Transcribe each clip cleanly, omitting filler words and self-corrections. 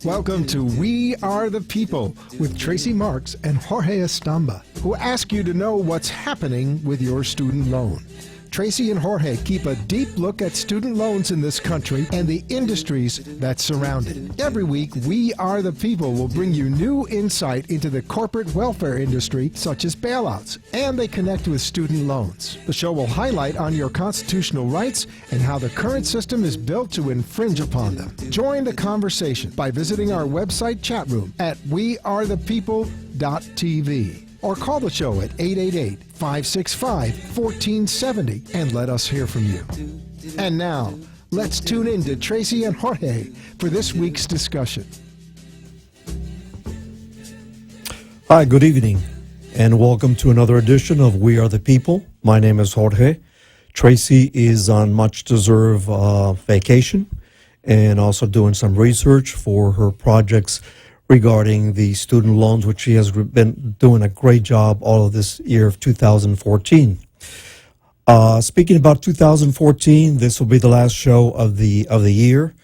Welcome to We Are the People with Tracy Marks and Jorge Estomba, who ask you to know what's happening with your student loan. Tracy and Jorge keep a deep look at student loans in this country and the industries that surround it. Every week, We Are the People will bring you new insight into the corporate welfare industry, such as bailouts, and they connect with student loans. The show will highlight on your constitutional rights and how the current system is built to infringe upon them. Join the conversation by visiting our website chat room at wearethepeople.tv. Or call the show at 888-565-1470 and let us hear from you. And now, let's tune in to Tracy and Jorge for this week's discussion. Hi, good evening, and welcome to another edition of We Are the People. My name is Jorge. Tracy is on much-deserved vacation and also doing some research for her projects regarding the student loans, which she has been doing a great job all of this year of 2014. Speaking about 2014, this will be the last show of the year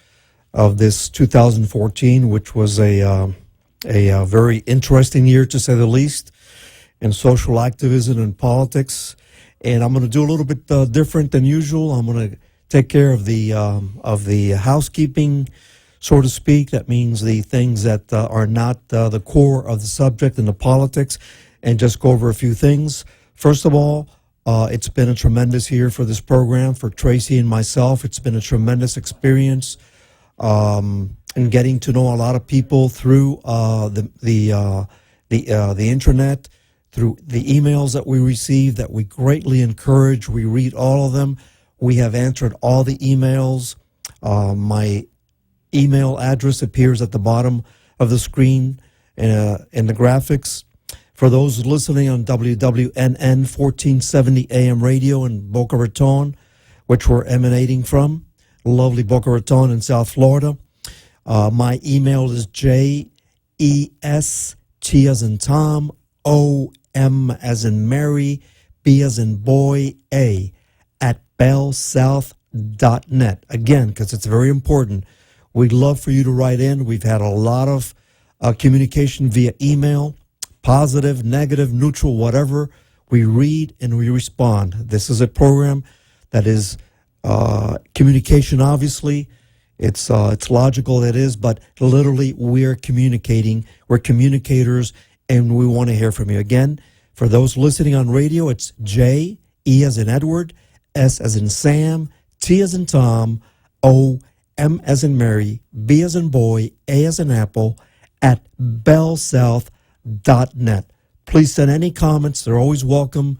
of this 2014, which was a very interesting year, to say the least, in social activism and politics. And I'm going to do a little bit different than usual. I'm going to take care of the housekeeping, so to speak. That means the things that are not the core of the subject and the politics, and just go over a few things. First of all, it's been a tremendous year for this program, for Tracy and myself. It's been a tremendous experience in getting to know a lot of people through the internet, through the emails that we receive that we greatly encourage. We read all of them. We have answered all the emails. My email address appears at the bottom of the screen in the graphics. For those listening on WWNN 1470 AM radio in Boca Raton, which we're emanating from, lovely Boca Raton in South Florida, my email is JEST as in Tom, OM as in Mary, B as in boy, A at bellsouth.net. Again, because it's very important, we'd love for you to write in. We've had a lot of communication via email, positive, negative, neutral, whatever. We read and we respond. This is a program that is communication, obviously. It's logical, it is, but literally we're communicating. We're communicators, and we want to hear from you. Again, for those listening on radio, it's J, E as in Edward, S as in Sam, T as in Tom, O, M as in Mary, B as in boy, A as in apple, at bellsouth.net. Please send any comments. They're always welcome.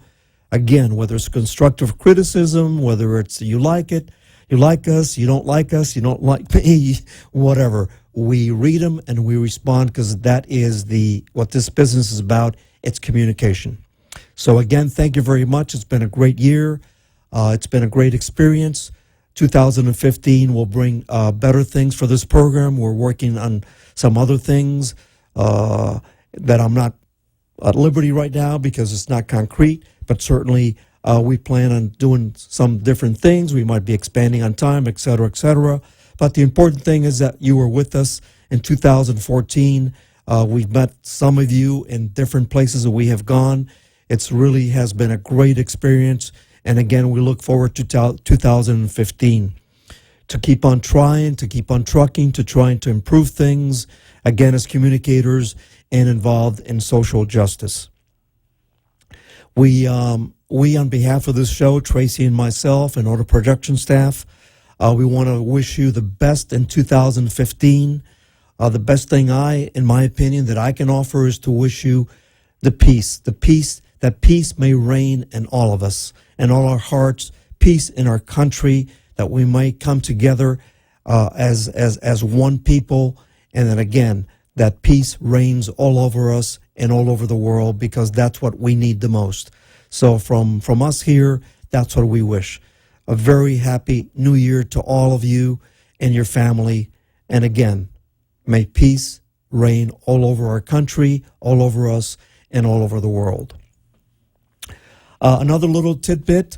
Again, whether it's constructive criticism, whether it's you like it, you like us, you don't like us, you don't like me, whatever. We read them and we respond, because that is what this business is about. It's communication. So again, thank you very much. It's been a great year. It's been a great experience. 2015 will bring better things for this program. We're working on some other things that I'm not at liberty right now because it's not concrete, but certainly we plan on doing some different things. We might be expanding on time, et cetera, et cetera. But the important thing is that you were with us in 2014. We've met some of you in different places that we have gone. It's really has been a great experience. And again, we look forward to 2015 to keep on trying, to keep on trucking, to trying to improve things, again, as communicators and involved in social justice. We on behalf of this show, Tracy and myself and all the production staff, we want to wish you the best in 2015. The best thing in my opinion, that I can offer is to wish you the peace, that peace may reign in all of us, in all our hearts, peace in our country, that we might come together as one people, and then again, that peace reigns all over us and all over the world, because that's what we need the most. So from us here, that's what we wish. A very happy New Year to all of you and your family, and again, may peace reign all over our country, all over us, and all over the world. Another little tidbit,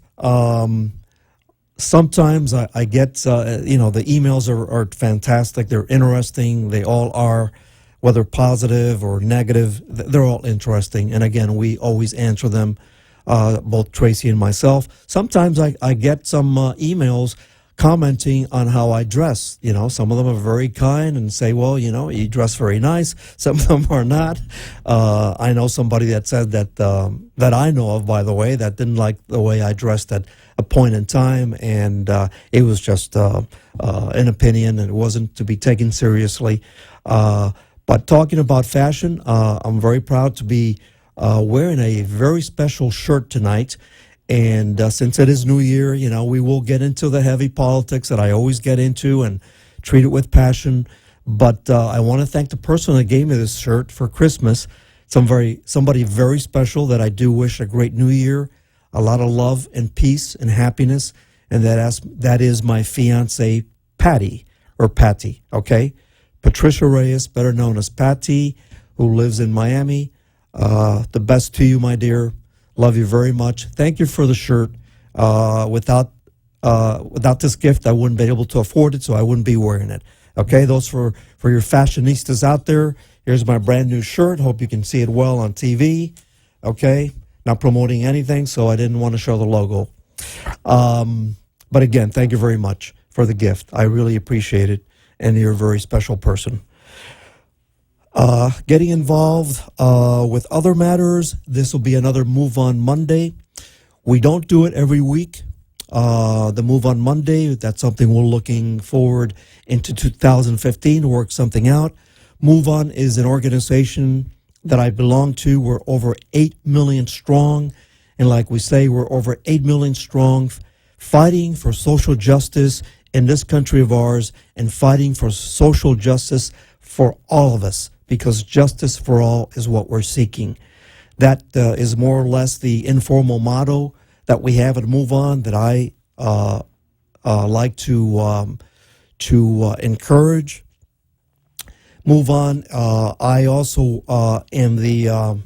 sometimes I get, the emails are fantastic. They're interesting. They all are, whether positive or negative, they're all interesting. And again, we always answer them, both Tracy and myself. Sometimes I get some emails commenting on how I dress. Some of them are very kind and say, well, you dress very nice. Some of them are not. I know somebody that said that I know of, by the way, that didn't like the way I dressed at a point in time, and it was just an opinion, and it wasn't to be taken seriously. But talking about fashion, I'm very proud to be wearing a very special shirt tonight. And since it is New Year, we will get into the heavy politics that I always get into and treat it with passion. But I want to thank the person that gave me this shirt for Christmas. Somebody very special that I do wish a great New Year, a lot of love and peace and happiness. And that is my fiance, Patty, okay? Patricia Reyes, better known as Patty, who lives in Miami. The best to you, my dear. Love you very much. Thank you for the shirt. Without this gift, I wouldn't be able to afford it, so I wouldn't be wearing it. Okay, those for your fashionistas out there. Here's my brand new shirt. Hope you can see it well on TV. Okay, not promoting anything, so I didn't want to show the logo. But again, thank you very much for the gift. I really appreciate it, and you're a very special person. Getting involved with other matters. This will be another Move On Monday. We don't do it every week. The Move On Monday, that's something we're looking forward into 2015 to work something out. Move On is an organization that I belong to. We're over 8 million strong. And like we say, we're over 8 million strong, fighting for social justice in this country of ours and fighting for social justice for all of us. Because justice for all is what we're seeking. That is more or less the informal motto that we have at Move On that I like to encourage. Move On. I also am the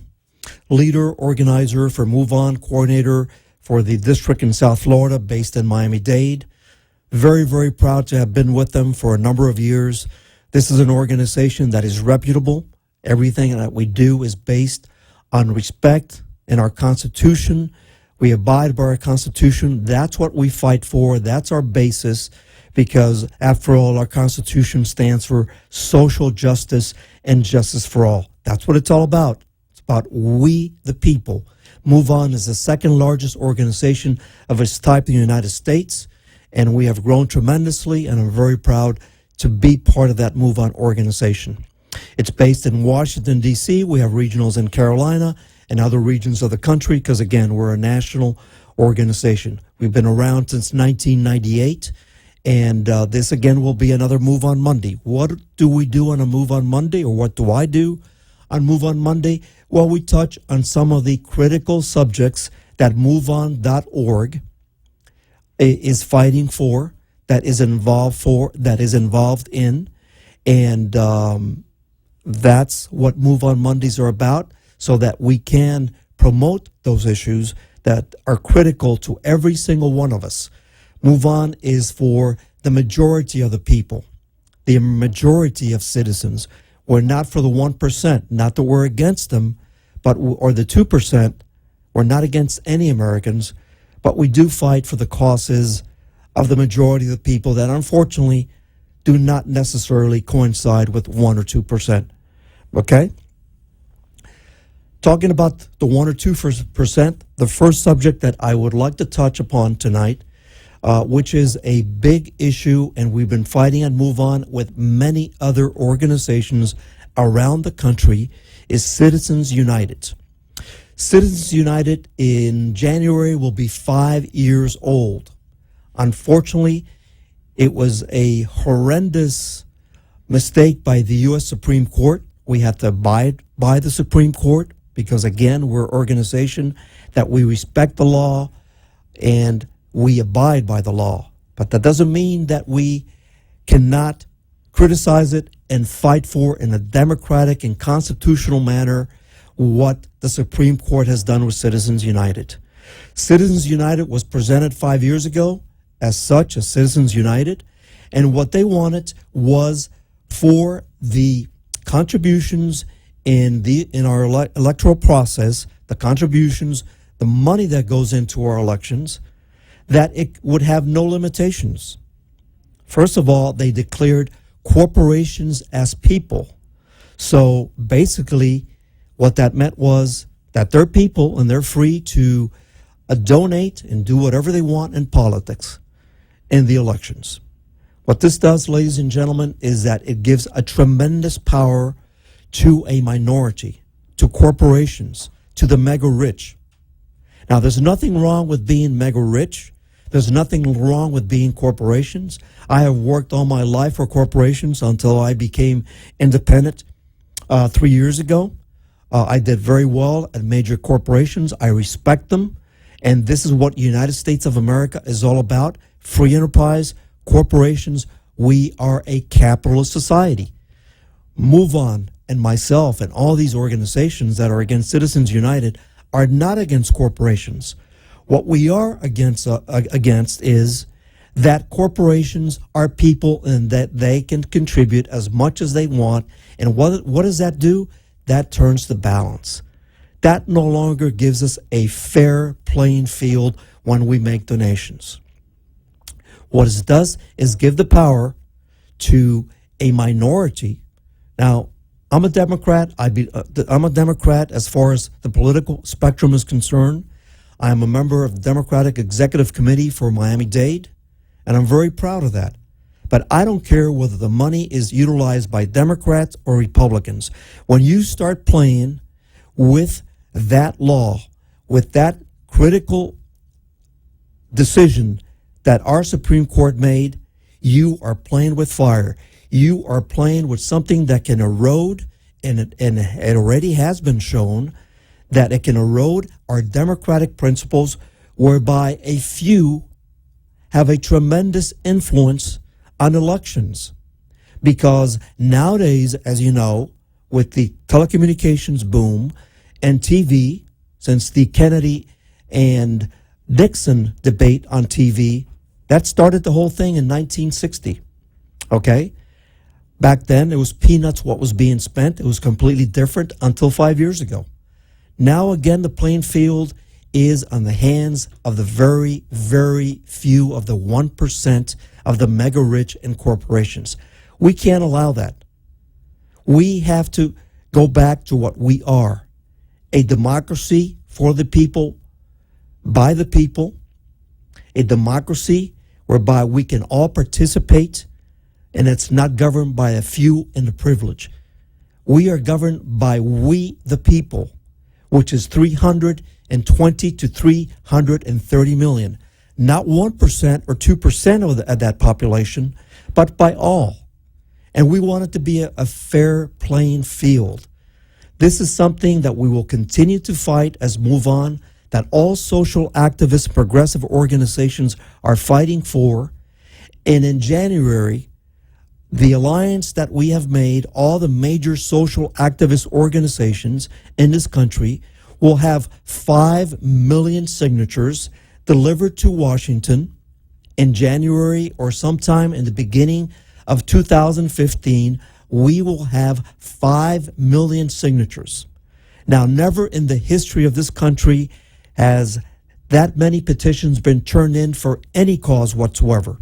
leader, organizer for Move On, coordinator for the district in South Florida based in Miami-Dade. Very, very proud to have been with them for a number of years. This is an organization that is reputable. Everything that we do is based on respect in our Constitution. We abide by our Constitution. That's what we fight for. That's our basis because, after all, our Constitution stands for social justice and justice for all. That's what it's all about. It's about we, the people. Move On is the second largest organization of its type in the United States, and we have grown tremendously, and I'm very proud to be part of that Move On organization. It's based in Washington, D.C. We have regionals in Carolina and other regions of the country because, again, we're a national organization. We've been around since 1998, and this, again, will be another Move On Monday. What do we do on a Move On Monday, or what do I do on Move On Monday? Well, we touch on some of the critical subjects that MoveOn.org is fighting for, that is involved in, and that's what Move On Mondays are about, so that we can promote those issues that are critical to every single one of us. Move On is for the majority of the people, the majority of citizens. We're not for the 1%, not that we're against them, or the 2%. We're not against any Americans, but we do fight for the causes of the majority of the people that unfortunately do not necessarily coincide with 1 or 2%. Okay? Talking about the 1 or 2%, the first subject that I would like to touch upon tonight, which is a big issue, and we've been fighting and Move On with many other organizations around the country, is Citizens United. Citizens United in January will be 5 years old. Unfortunately, it was a horrendous mistake by the U.S. Supreme Court. We have to abide by the Supreme Court because, again, we're an organization that we respect the law and we abide by the law. But that doesn't mean that we cannot criticize it and fight for, in a democratic and constitutional manner, what the Supreme Court has done with Citizens United. Citizens United was presented 5 years ago as such as Citizens United, and what they wanted was for the contributions in our electoral process, the contributions, the money that goes into our elections, that it would have no limitations. First of all, they declared corporations as people. So basically, what that meant was that they're people and they're free to donate and do whatever they want in politics in the elections. What this does, ladies and gentlemen, is that it gives a tremendous power to a minority, to corporations, to the mega rich. Now, there's nothing wrong with being mega rich. There's nothing wrong with being corporations. I have worked all my life for corporations until I became independent 3 years ago. I did very well at major corporations. I respect them. And this is what the United States of America is all about. Free enterprise, corporations. We are a capitalist society. Move On and myself and all these organizations that are against Citizens United are not against corporations. What we are against is that corporations are people and that they can contribute as much as they want. And what does that do? That turns the balance. That no longer gives us a fair playing field when we make donations. What it does is give the power to a minority. Now, I'm a Democrat. I'm a Democrat as far as the political spectrum is concerned. I am a member of the Democratic Executive Committee for Miami-Dade, and I'm very proud of that. But I don't care whether the money is utilized by Democrats or Republicans. When you start playing with that law, with that critical decision that our Supreme Court made, you are playing with fire. You are playing with something that can erode, and it already has been shown, that it can erode our democratic principles, whereby a few have a tremendous influence on elections. Because nowadays, as you know, with the telecommunications boom and TV, since the Kennedy and Nixon debate on TV, that started the whole thing in 1960. Okay? Back then, it was peanuts what was being spent. It was completely different until 5 years ago. Now, again, the playing field is on the hands of the very, very few of the 1% of the mega rich and corporations. We can't allow that. We have to go back to what we are, a democracy for the people, by the people, a democracy whereby we can all participate, and it's not governed by a few and the privilege. We are governed by we, the people, which is 320 to 330 million. Not 1% or 2% of that population, but by all. And we want it to be a fair playing field. This is something that we will continue to fight as Move On, that all social activist progressive organizations are fighting for. And in January, the alliance that we have made, all the major social activist organizations in this country, will have 5 million signatures delivered to Washington in January or sometime in the beginning of 2015. We will have 5 million signatures. Now, never in the history of this country has that many petitions been turned in for any cause whatsoever.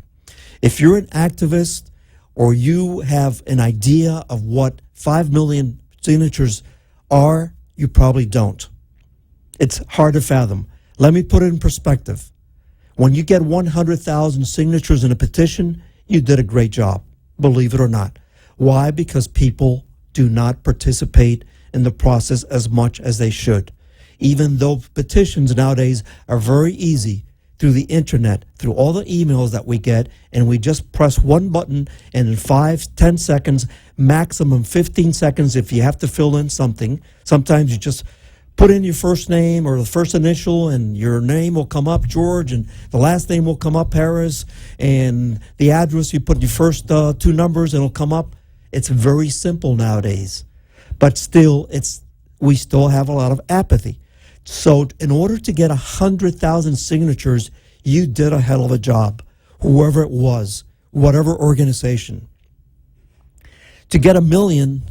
If you're an activist or you have an idea of what 5 million signatures are, you probably don't. It's hard to fathom. Let me put it in perspective. When you get 100,000 signatures in a petition, you did a great job, believe it or not. Why? Because people do not participate in the process as much as they should. Even though petitions nowadays are very easy through the internet, through all the emails that we get, and we just press one button, and in 5-10 seconds, maximum 15 seconds if you have to fill in something. Sometimes you just put in your first name or the first initial, and your name will come up, George, and the last name will come up, Harris, and the address, you put your first 2 numbers, and it'll come up. It's very simple nowadays. But still, we still have a lot of apathy. So in order to get 100,000 signatures, you did a hell of a job. whoever it was, whatever organization. To get 1 million,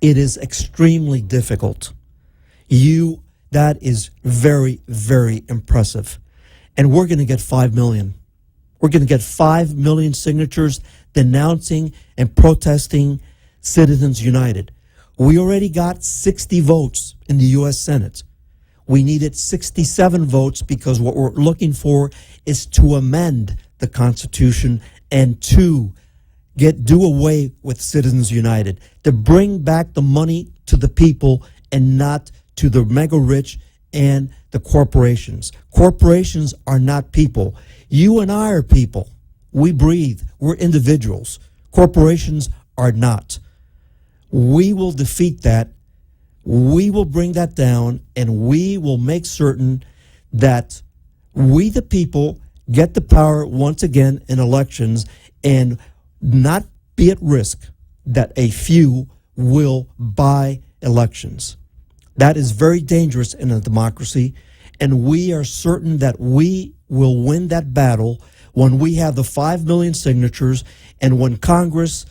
it is extremely difficult. That is very, very impressive. And we're going to get 5 million. We're going to get 5 million signatures denouncing and protesting Citizens United. We already got 60 votes in the U.S. Senate. We needed 67 votes because what we're looking for is to amend the Constitution and to do away with Citizens United, to bring back the money to the people and not to the mega rich and the corporations. Corporations are not people. You and I are people. We breathe. We're individuals. Corporations are not. We will defeat that. We will bring that down, and we will make certain that we, the people, get the power once again in elections and not be at risk that a few will buy elections. That is very dangerous in a democracy, and we are certain that we will win that battle when we have the 5 million signatures and when Congress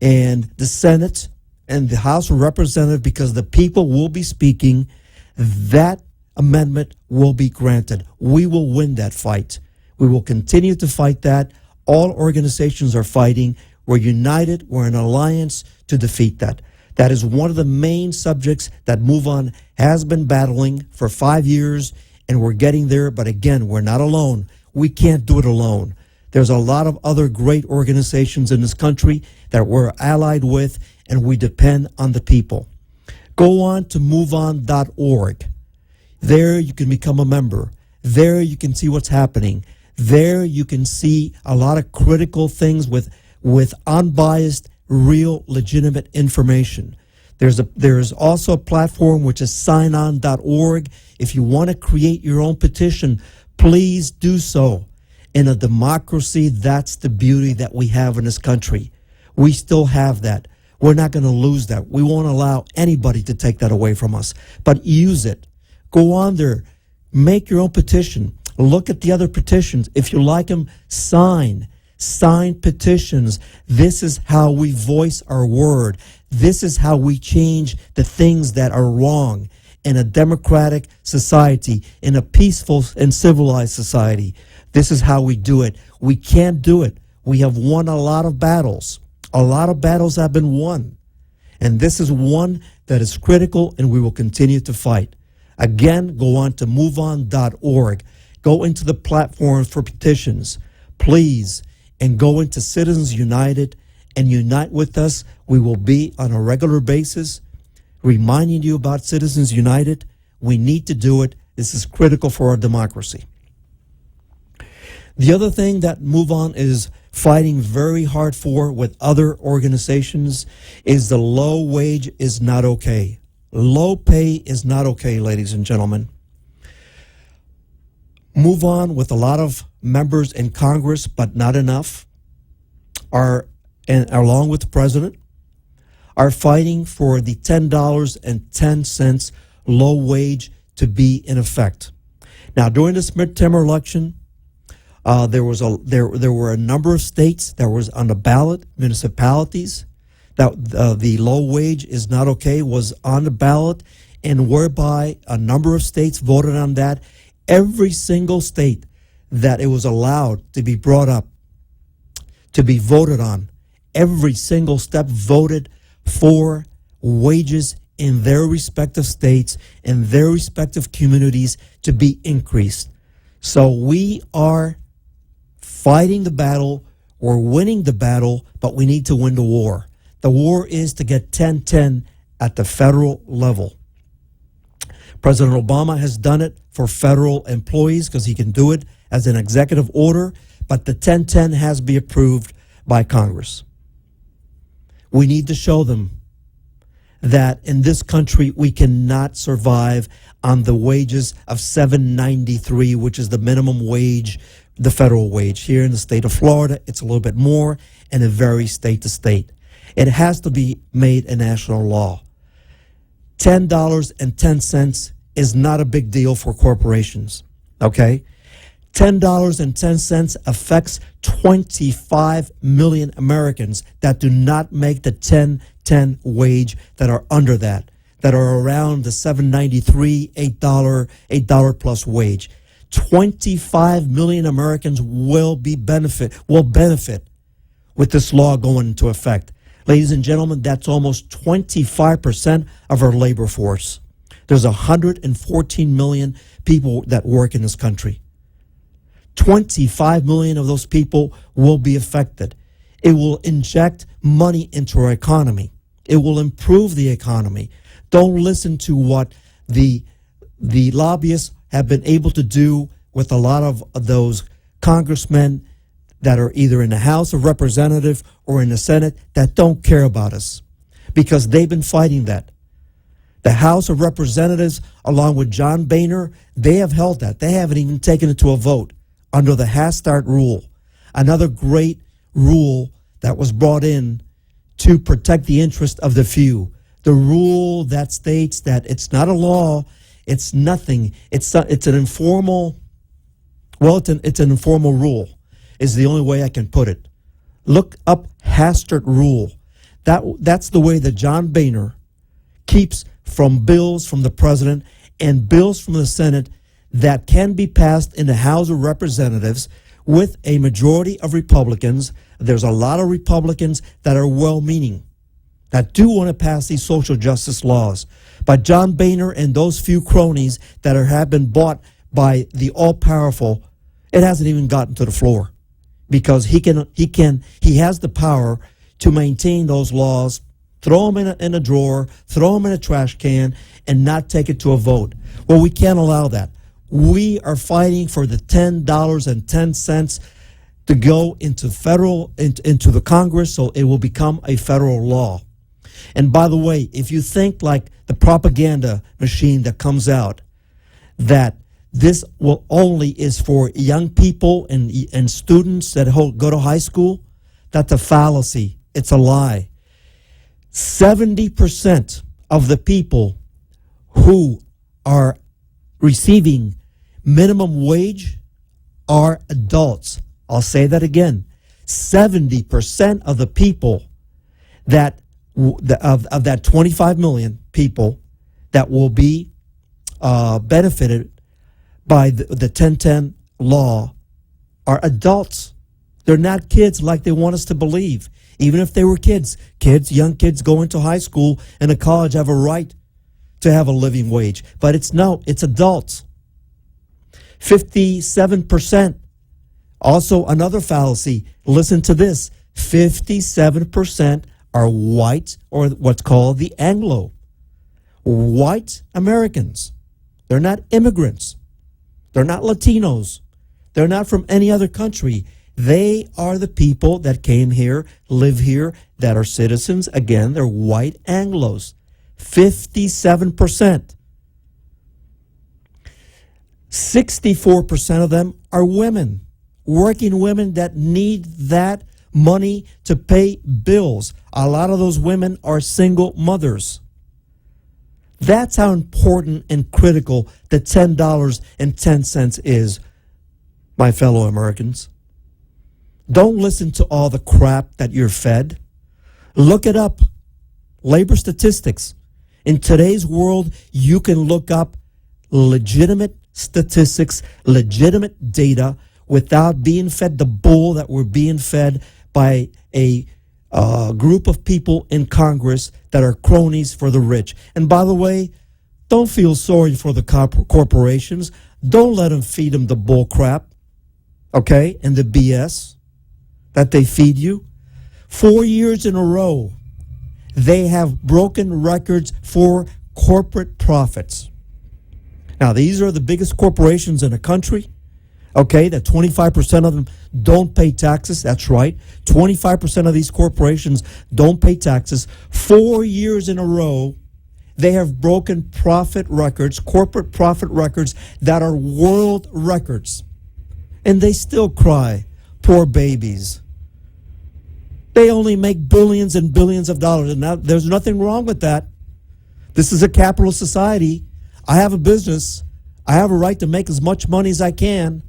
and the Senate and the House of Representatives, because the people will be speaking, that amendment will be granted. We will win that fight. We will continue to fight that. All organizations are fighting. We're united. We're in alliance to defeat that. That is one of the main subjects that Move On has been battling for 5 years, and we're getting there. But again, we're not alone. We can't do it alone. There's a lot of other great organizations in this country that we're allied with, and we depend on the people. Go on to moveon.org. There you can become a member. There you can see what's happening. There you can see a lot of critical things with unbiased, real, legitimate information. There's also a platform which is signon.org. If you want to create your own petition, please do so. In a democracy, that's the beauty that we have in this country. We still have that. We're not going to lose that. We won't allow anybody to take that away from us. But use it. Go on there. Make your own petition. Look at the other petitions. If you like them, sign petitions. This is how we voice our word. This is how we change the things that are wrong in a democratic society, in a peaceful and civilized society. This is how we do it. We can't do it. We have won a lot of battles. A lot of battles have been won. And this is one that is critical, and we will continue to fight. Again, go on to moveon.org. Go into the platform for petitions, please, and go into Citizens United and unite with us. We will be on a regular basis reminding you about Citizens United. We need to do it. This is critical for our democracy. The other thing that Move On is fighting very hard for with other organizations is the low wage is not okay. Low pay is not okay, ladies and gentlemen. Move On, with a lot of members in Congress, but not enough, and along with the president, are fighting for the $10.10 low wage to be in effect. Now, during this midterm election, there were a number of states that was on the ballot, municipalities, that the low wage is not okay was on the ballot, and whereby a number of states voted on that. Every single state that it was allowed to be brought up, to be voted on, every single step voted for wages in their respective states and their respective communities to be increased. So we are fighting the battle, we're winning the battle, but we need to win the war. The war is to get 10-10 at the federal level. President Obama has done it for federal employees because he can do it as an executive order, but the 10-10 has to be approved by Congress. We need to show them that in this country we cannot survive on the wages of $7.93, which is the minimum wage, the federal wage. Here in the state of Florida, it's a little bit more, and it varies state to state. It has to be made a national law. $10.10 is not a big deal for corporations, okay? $10.10 affects 25 million Americans that do not make the 10-10 wage, that are under that are around the $7.93, $8 plus wage. 25 million Americans will benefit with this law going into effect. Ladies and gentlemen, that's almost 25% of our labor force. There's 114 million people that work in this country. 25 million of those people will be affected. It will inject money into our economy. It will improve the economy. Don't listen to what the lobbyists have been able to do with a lot of those congressmen that are either in the House of Representatives or in the Senate that don't care about us, because they've been fighting that. The House of Representatives, along with John Boehner, they have held that. They haven't even taken it to a vote under the Hastert rule, another great rule that was brought in to protect the interest of the few. The rule that states that it's not a law, it's nothing. It's an informal. Well, it's an informal rule, is the only way I can put it. Look up Hastert rule. That's the way that John Boehner keeps from bills from the president and bills from the Senate that can be passed in the House of Representatives with a majority of Republicans. There's a lot of Republicans that are well-meaning, that do want to pass these social justice laws. But John Boehner and those few cronies that have been bought by the all-powerful, it hasn't even gotten to the floor, because he has the power to maintain those laws, throw them in a drawer, throw them in a trash can, and not take it to a vote. Well, we can't allow that. We are fighting for the $10.10 to go into the Congress, so it will become a federal law. And by the way, if you think like the propaganda machine that comes out, that this will only is for young people and students that go to high school, that's a fallacy. It's a lie. 70% of the people who are receiving minimum wage are adults. I'll say that again. 70% of the people of that 25 million people that will be benefited by the 1010 law are adults. They're not kids like they want us to believe. Even if they were kids, young kids going to high school and a college have a right to have a living wage. But it's adults. 57%. Also another fallacy. Listen to this. 57% are white, or what's called the Anglo. White Americans. They're not immigrants. They're not Latinos. They're not from any other country. They are the people that came here, live here, that are citizens. Again, they're white Anglos. 57%. 64% of them are women, working women that need that money to pay bills. A lot of those women are single mothers. That's how important and critical the $10.10 is, my fellow Americans. Don't listen to all the crap that you're fed. Look it up. Labor statistics. In today's world, you can look up legitimate statistics, legitimate data, without being fed the bull that we're being fed by a group of people in Congress that are cronies for the rich. And by the way, don't feel sorry for the corporations. Don't let them feed them the bull crap, okay, and the BS that they feed you. 4 years in a row, they have broken records for corporate profits. Now, these are the biggest corporations in the country. Okay, that 25% of them don't pay taxes. That's right. 25% of these corporations don't pay taxes. 4 years in a row, they have broken profit records, corporate profit records that are world records. And they still cry, poor babies. They only make billions and billions of dollars. And now, there's nothing wrong with that. This is a capitalist society. I have a business. I have a right to make as much money as I can.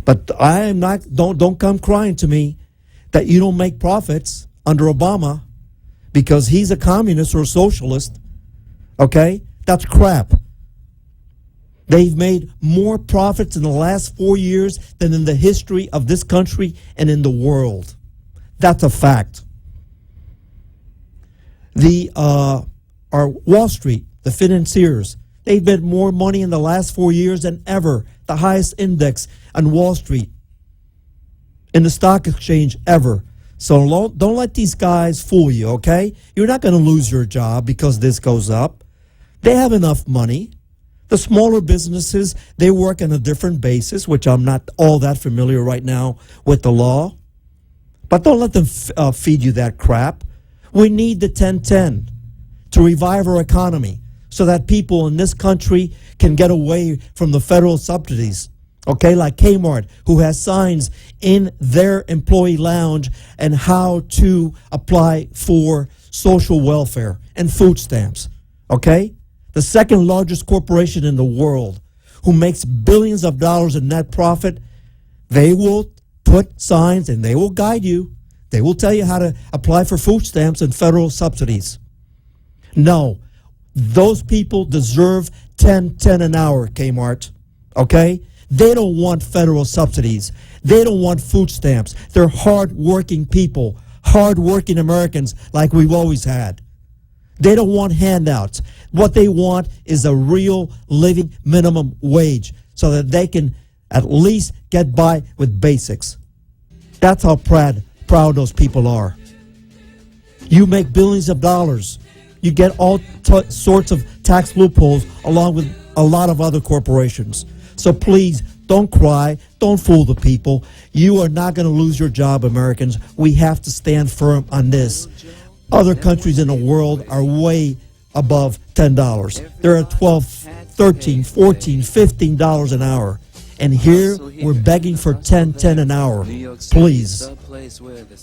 But I am not, don't come crying to me that you don't make profits under Obama because he's a communist or a socialist. Okay? That's crap. They've made more profits in the last 4 years than in the history of this country and in the world. That's a fact. Our Wall Street, the financiers, they've made more money in the last 4 years than ever. The highest index on Wall Street, in the stock exchange ever. So don't let these guys fool you, okay? You're not going to lose your job because this goes up. They have enough money. The smaller businesses, they work on a different basis, which I'm not all that familiar right now with the law. But don't let them feed you that crap. We need the 1010 to revive our economy so that people in this country can get away from the federal subsidies. Okay, like Kmart, who has signs in their employee lounge and how to apply for social welfare and food stamps. Okay? The second largest corporation in the world who makes billions of dollars in net profit, they will put signs and they will guide you. They will tell you how to apply for food stamps and federal subsidies. No, those people deserve $10 an hour, Kmart. Okay? They don't want federal subsidies. They don't want food stamps. They're hard-working people, hard-working Americans like we've always had. They don't want handouts. What they want is a real living minimum wage so that they can at least get by with basics. That's how proud those people are. You make billions of dollars. You get all sorts of tax loopholes along with a lot of other corporations. So please, don't cry. Don't fool the people. You are not going to lose your job, Americans. We have to stand firm on this. Other countries in the world are way above $10. They're at $12, $13, $14, $15 an hour. And here we're begging for $10 an hour. Please,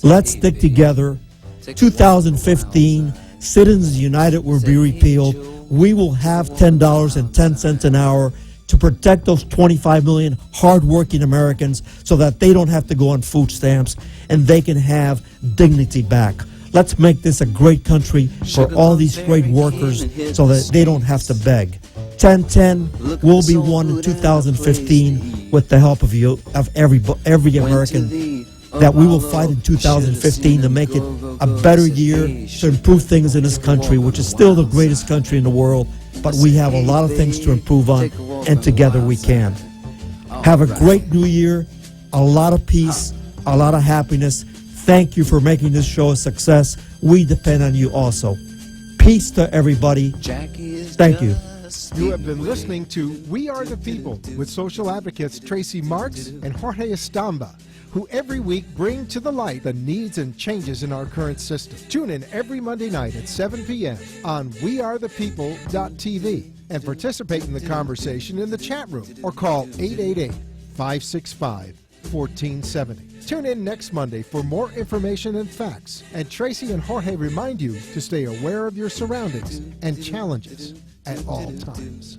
let's stick together. 2015, Citizens United will be repealed. We will have $10.10 an hour to protect those 25 million hardworking Americans so that they don't have to go on food stamps and they can have dignity back. Let's make this a great country for all these great workers so that they don't have to beg. 1010 will be won in 2015 with the help of you, of every American, that we will fight in 2015 to make it a better year, to improve things in this country, which is still the greatest country in the world, but we have a lot of things to improve on, and together we can. Have a great new year, a lot of peace, a lot of happiness. Thank you for making this show a success. We depend on you also. Peace to everybody. Thank you. You have been listening to We Are the People with social advocates Tracy Marks and Jorge Estomba, who every week bring to the light the needs and changes in our current system. Tune in every Monday night at 7 p.m. on wearethepeople.tv and participate in the conversation in the chat room or call 888-565-1470. Tune in next Monday for more information and facts. And Tracy and Jorge remind you to stay aware of your surroundings and challenges at all times.